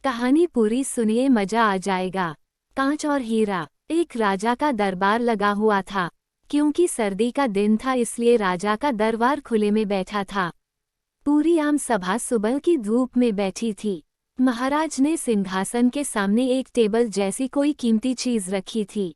कहानी पूरी सुनिए, मजा आ जाएगा। कांच और हीरा। एक राजा का दरबार लगा हुआ था। क्योंकि सर्दी का दिन था इसलिए राजा का दरबार खुले में बैठा था। पूरी आम सभा सुबह की धूप में बैठी थी। महाराज ने सिंहासन के सामने एक टेबल जैसी कोई कीमती चीज रखी थी।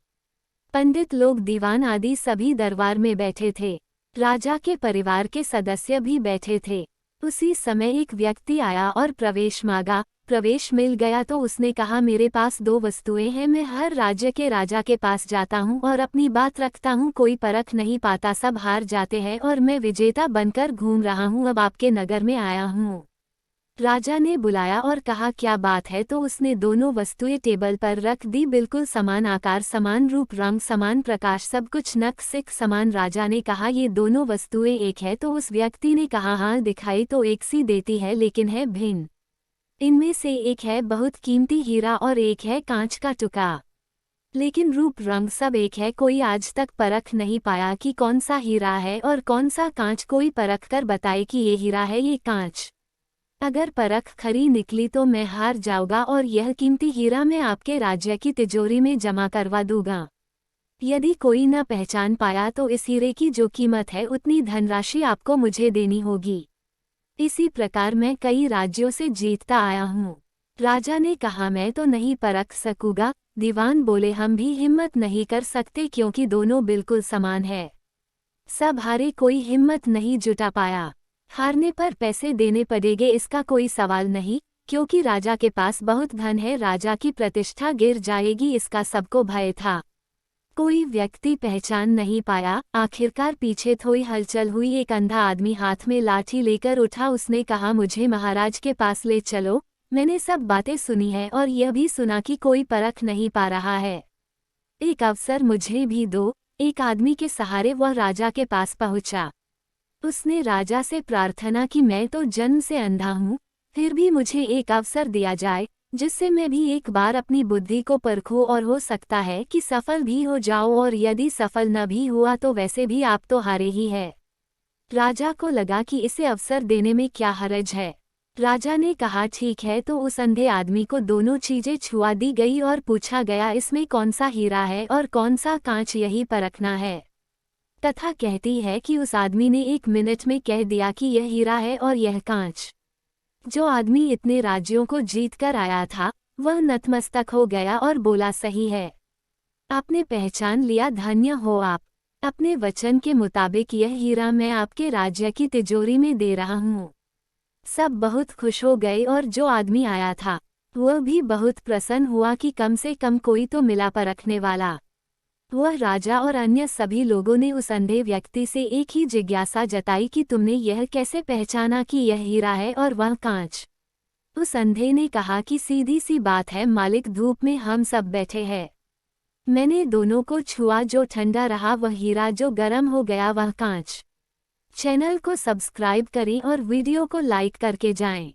पंडित लोग, दीवान आदि सभी दरबार में बैठे थे। राजा के परिवार के सदस्य भी बैठे थे। उसी समय एक व्यक्ति आया और प्रवेश मांगा। प्रवेश मिल गया तो उसने कहा, मेरे पास 2 वस्तुएं हैं। मैं हर राज्य के राजा के पास जाता हूँ और अपनी बात रखता हूँ, कोई परख नहीं पाता, सब हार जाते हैं और मैं विजेता बनकर घूम रहा हूँ। अब आपके नगर में आया हूँ। राजा ने बुलाया और कहा, क्या बात है? तो उसने दोनों वस्तुएं टेबल पर रख दी। बिल्कुल समान आकार, समान रूप, रंग, समान प्रकाश, सब कुछ नक सिक समान। राजा ने कहा, ये दोनों वस्तुएं एक है? तो उस व्यक्ति ने कहा, हाँ, दिखाई तो एक सी देती है लेकिन है भिन्न। इनमें से एक है बहुत कीमती हीरा और एक है कांच का टुकड़ा। लेकिन रूप रंग सब एक है। कोई आज तक परख नहीं पाया कि कौन सा हीरा है और कौन सा कांच। कोई परख कर बताए कि ये हीरा है, ये कांच। अगर परख खरी निकली तो मैं हार जाऊंगा और यह कीमती हीरा मैं आपके राज्य की तिजोरी में जमा करवा दूंगा। यदि कोई न पहचान पाया तो इस हीरे की जो कीमत है उतनी धनराशि आपको मुझे देनी होगी। इसी प्रकार मैं कई राज्यों से जीतता आया हूँ। राजा ने कहा, मैं तो नहीं परख सकूंगा। दीवान बोले, हम भी हिम्मत नहीं कर सकते क्योंकि दोनों बिल्कुल समान है। सब हारे, कोई हिम्मत नहीं जुटा पाया। हारने पर पैसे देने पड़ेंगे, इसका कोई सवाल नहीं, क्योंकि राजा के पास बहुत धन है। राजा की प्रतिष्ठा गिर जाएगी, इसका सबको भय था। कोई व्यक्ति पहचान नहीं पाया। आखिरकार पीछे थोड़ी हलचल हुई। एक अंधा आदमी हाथ में लाठी लेकर उठा। उसने कहा, मुझे महाराज के पास ले चलो। मैंने सब बातें सुनी है और यह भी सुना कि कोई परख नहीं पा रहा है। एक अवसर मुझे भी दो। एक आदमी के सहारे वह राजा के पास पहुंचा। उसने राजा से प्रार्थना की, मैं तो जन्म से अंधा हूँ, फिर भी मुझे एक अवसर दिया जाए जिससे मैं भी एक बार अपनी बुद्धि को परखूं और हो सकता है कि सफल भी हो जाओ, और यदि सफल न भी हुआ तो वैसे भी आप तो हारे ही है। राजा को लगा कि इसे अवसर देने में क्या हर्ज है। राजा ने कहा, ठीक है। तो उस अंधे आदमी को दोनों चीजें छुआ दी गई और पूछा गया, इसमें कौन सा हीरा है और कौन सा कांच, यही परखना है। कथा कहती है कि उस आदमी ने 1 मिनट में कह दिया कि यह हीरा है और यह कांच। जो आदमी इतने राज्यों को जीत कर आया था वह नतमस्तक हो गया और बोला, सही है, आपने पहचान लिया, धन्य हो आप। अपने वचन के मुताबिक यह हीरा मैं आपके राज्य की तिजोरी में दे रहा हूँ। सब बहुत खुश हो गए और जो आदमी आया था वह भी बहुत प्रसन्न हुआ कि कम से कम कोई तो मिला परखने वाला। वह राजा और अन्य सभी लोगों ने उस अंधे व्यक्ति से एक ही जिज्ञासा जताई कि तुमने यह कैसे पहचाना कि यह हीरा है और वह कांच? उस अंधे ने कहा कि सीधी सी बात है मालिक, धूप में हम सब बैठे हैं। मैंने दोनों को छुआ, जो ठंडा रहा वह हीरा, जो गर्म हो गया वह कांच। चैनल को सब्सक्राइब करें और वीडियो को लाइक करके जाएं।